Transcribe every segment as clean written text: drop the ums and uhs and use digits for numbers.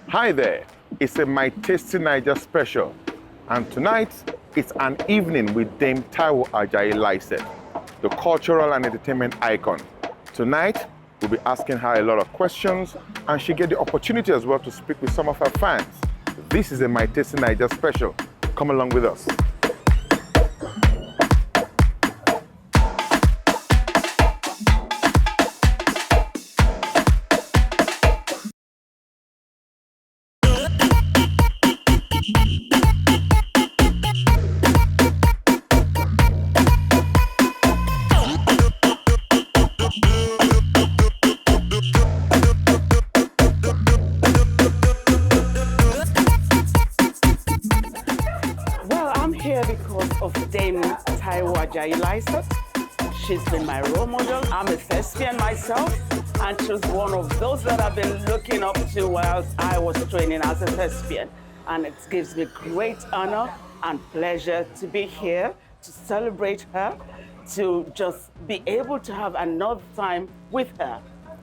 Hi there, it's a My Tasty Naija special, and tonight it's an evening with Dame Taiwo Ajai-Lycett, the cultural and entertainment icon. Tonight, we'll be asking her a lot of questions, and she get the opportunity as well to speak with some of her fans. This is a My Tasty Naija special. Come along with us. Because of Dame Taiwo Ajai-Lycett. She's been my role model. I'm a thespian myself, and she's one of those that I've been looking up to whilst I was training as a thespian. And it gives me great honor and pleasure to be here to celebrate her, to just be able to have another time with her.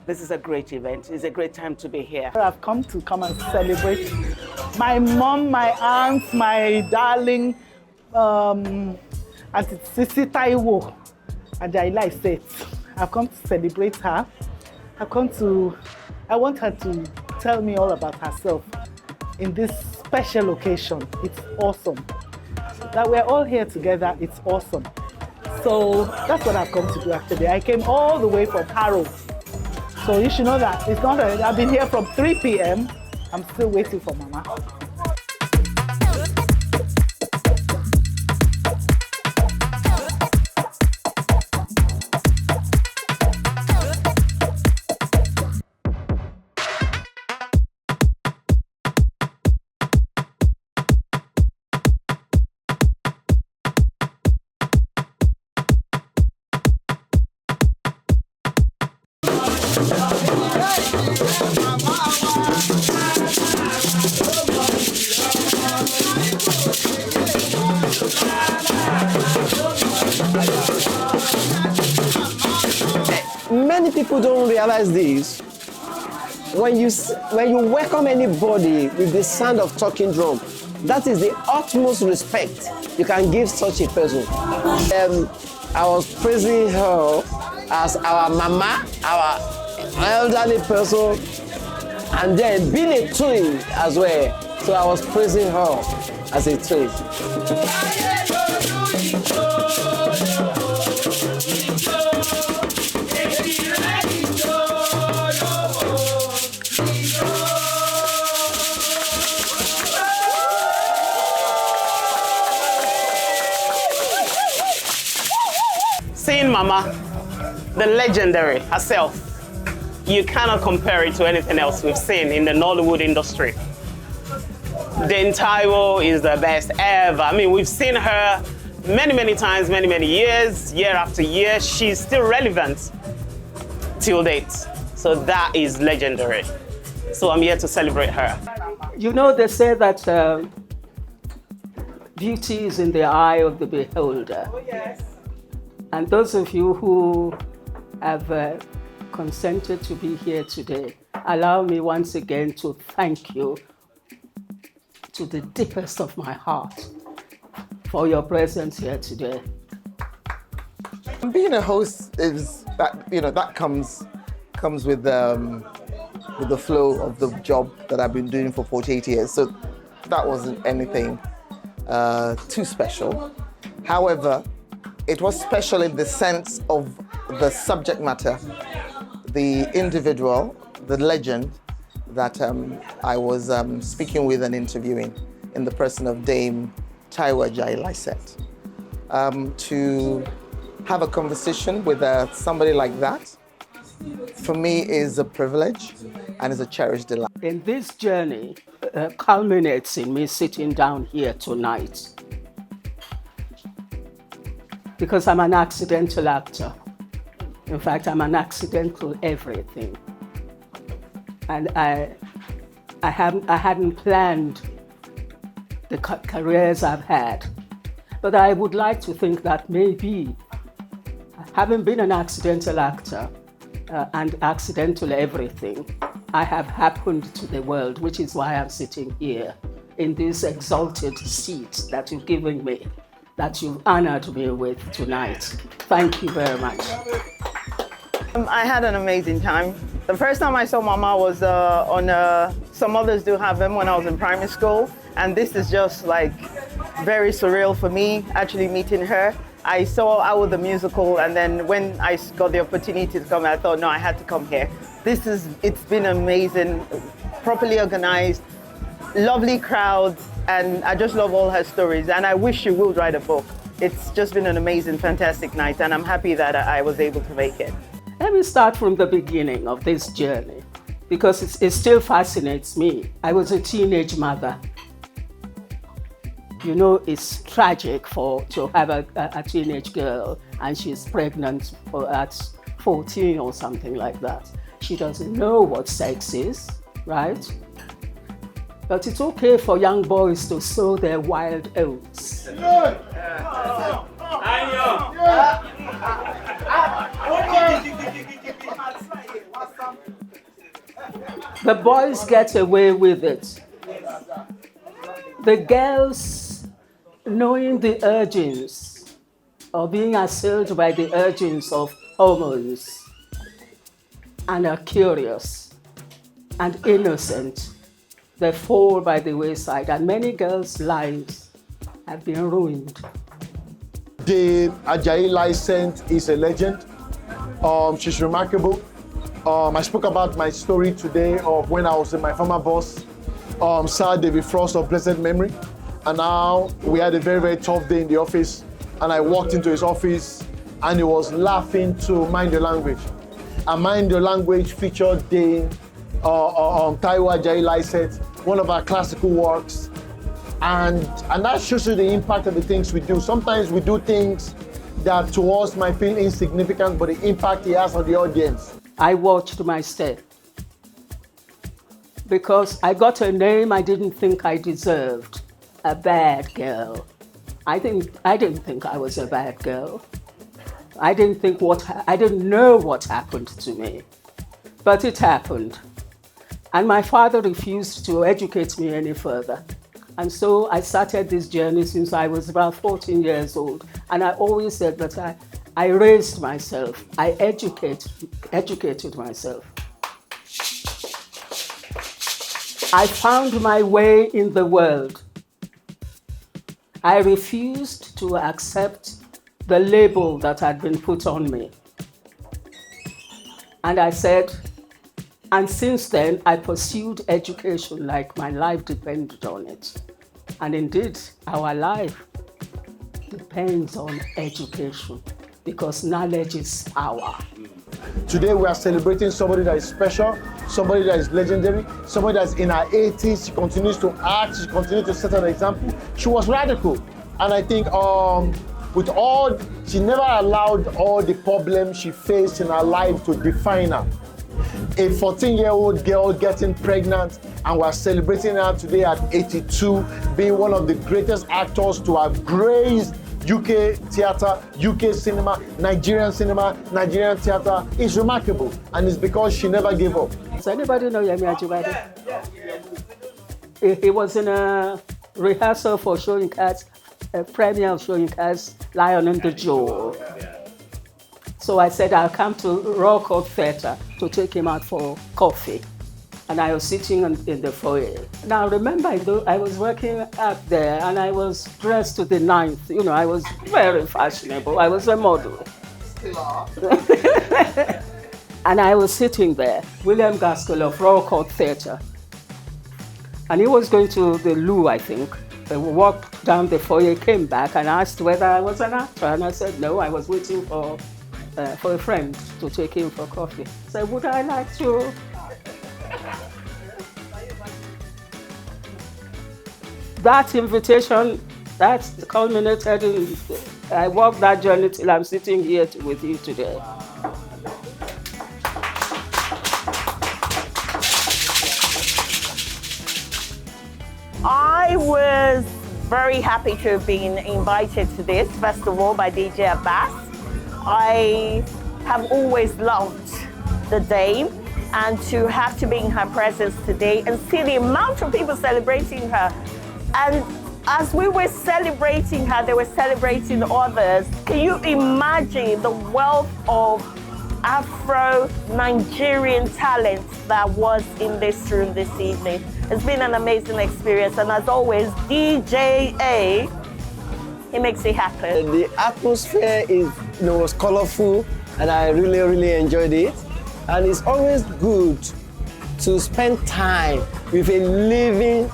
This is a great event. It's a great time to be here. I've come and celebrate my mom, my aunt, my darling, Auntie Taiwo Ajai-Lycett. I've come to celebrate her. I want her to tell me all about herself in this special occasion. It's awesome. That we're all here together, it's awesome. So that's what I've come to do actually. I came all the way from Harrow. So you should know that it's not I've been here from 3 p.m. I'm still waiting for Mama. Many people don't realize this. When you welcome anybody with the sound of talking drum, that is the utmost respect you can give such a person. I was praising her as our mama, our elderly person, and then being a twin as well. So I was praising her as a twin. Seeing Mama, the legendary herself, you cannot compare it to anything else we've seen in the Nollywood industry. Dame Taiwo is the best ever. I mean, we've seen her many times, many years, year after year. She's still relevant till date. So that is legendary. So I'm here to celebrate her. You know, they say that beauty is in the eye of the beholder. Oh, yes. And those of you who have consented to be here today, allow me once again to thank you to the deepest of my heart for your presence here today. Being a host is that, that comes with the flow of the job that I've been doing for 48 years. So that wasn't anything too special. However, it was special in the sense of the subject matter, the individual, the legend that I was speaking with and interviewing in the person of Dame Taiwo Ajai-Lycett. To have a conversation with somebody like that, for me, is a privilege and is a cherished delight. And this journey culminates in me sitting down here tonight, because I'm an accidental actor. In fact, I'm an accidental everything. And I hadn't planned the careers I've had. But I would like to think that maybe, having been an accidental actor and accidental everything, I have happened to the world, which is why I'm sitting here in this exalted seat that you've given me, that you've honored me with tonight. Thank you very much. I had an amazing time. The first time I saw Mama was on Some Others Do Have Them when I was in primary school. And this is just like very surreal for me, actually meeting her. I saw Owl the musical, and then when I got the opportunity to come, I thought, no, I had to come here. It's been amazing, properly organized, lovely crowds, and I just love all her stories. And I wish she would write a book. It's just been an amazing, fantastic night, and I'm happy that I was able to make it. Let me start from the beginning of this journey, because it still fascinates me. I was a teenage mother. You know, it's tragic to have a teenage girl and she's pregnant at 14 or something like that. She doesn't know what sex is, right? But it's okay for young boys to sow their wild oats. The boys get away with it. The girls, knowing the urgings or being assailed by the urgings of hormones, and are curious and innocent, they fall by the wayside, and many girls' lives have been ruined. Dame Ajai-Lycett is a legend. She's remarkable. I spoke about my story today of when I was in my former boss, Sir David Frost of blessed memory. And now we had a very, very tough day in the office. And I walked into his office and he was laughing to Mind Your Language. And Mind Your Language featured Dame Taiwo Ajai-Lycett, one of our classical works. And that shows you the impact of the things we do. Sometimes we do things that to us might feel insignificant, but the impact it has on the audience. I watched my step because I got a name I didn't think I deserved, a bad girl. I didn't think I was a bad girl. I didn't know what happened to me, but it happened. And my father refused to educate me any further. And so I started this journey since I was about 14 years old. And I always said that I raised myself, I educated myself. I found my way in the world. I refused to accept the label that had been put on me. And I said, and since then, I pursued education like my life depended on it. And indeed, our life depends on education because knowledge is power. Today we are celebrating somebody that is special, somebody that is legendary, somebody that's in her 80s. She continues to act, she continues to set an example. She was radical. And I think she never allowed all the problems she faced in her life to define her. A 14-year-old girl getting pregnant, and we're celebrating her today at 82, being one of the greatest actors to have graced UK theatre, UK cinema, Nigerian theatre. Is remarkable, and it's because she never gave up. Does anybody know Yemi Ajibade? He was in a rehearsal for Showing Cats, a premiere of Showing Cats, Lion in the Jaw. So I said I'll come to Royal Court Theatre to take him out for coffee. And I was sitting in the foyer. Now remember, I was working out there and I was dressed to the ninth. You know, I was very fashionable. I was a model. And I was sitting there, William Gaskell of Royal Court Theatre. And he was going to the loo, I think. We walked down the foyer, came back and asked whether I was an actor. And I said, no, I was waiting for a friend to take him for coffee. So would I like to? That invitation, that culminated in, I walked that journey till I'm sitting here with you today. I was very happy to have been invited to this festival by DJ Abbas. I have always loved the Dame, and to have to be in her presence today and see the amount of people celebrating her. And as we were celebrating her, they were celebrating others. Can you imagine the wealth of Afro-Nigerian talent that was in this room this evening? It's been an amazing experience, and as always, DJ A, he makes it happen. The atmosphere was colorful, and I really enjoyed it. And it's always good to spend time with a living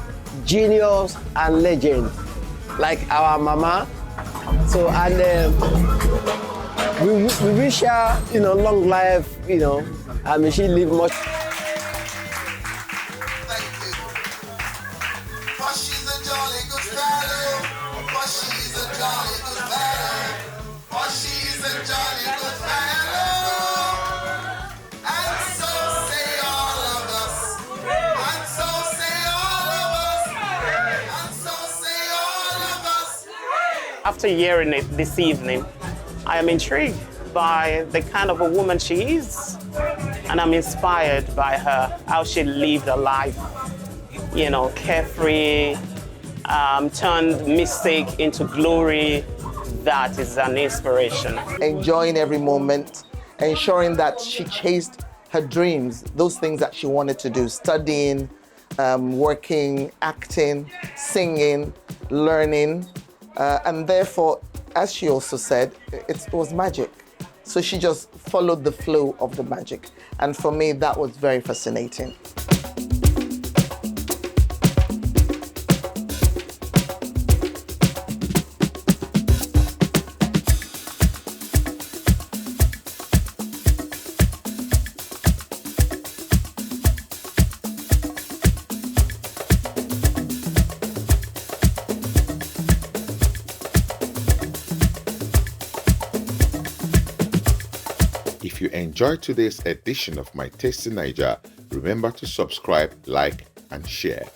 genius and legend like our mama. So, and we wish her, long life, and may she live much. After hearing it this evening, I am intrigued by the kind of a woman she is, and I'm inspired by her, how she lived her life, carefree, turned mistake into glory. That is an inspiration. Enjoying every moment, ensuring that she chased her dreams, those things that she wanted to do, studying, working, acting, singing, learning. And therefore, as she also said, it was magic. So she just followed the flow of the magic. And for me, that was very fascinating. If you enjoyed today's edition of My Tasty Naija, remember to subscribe, like, and share.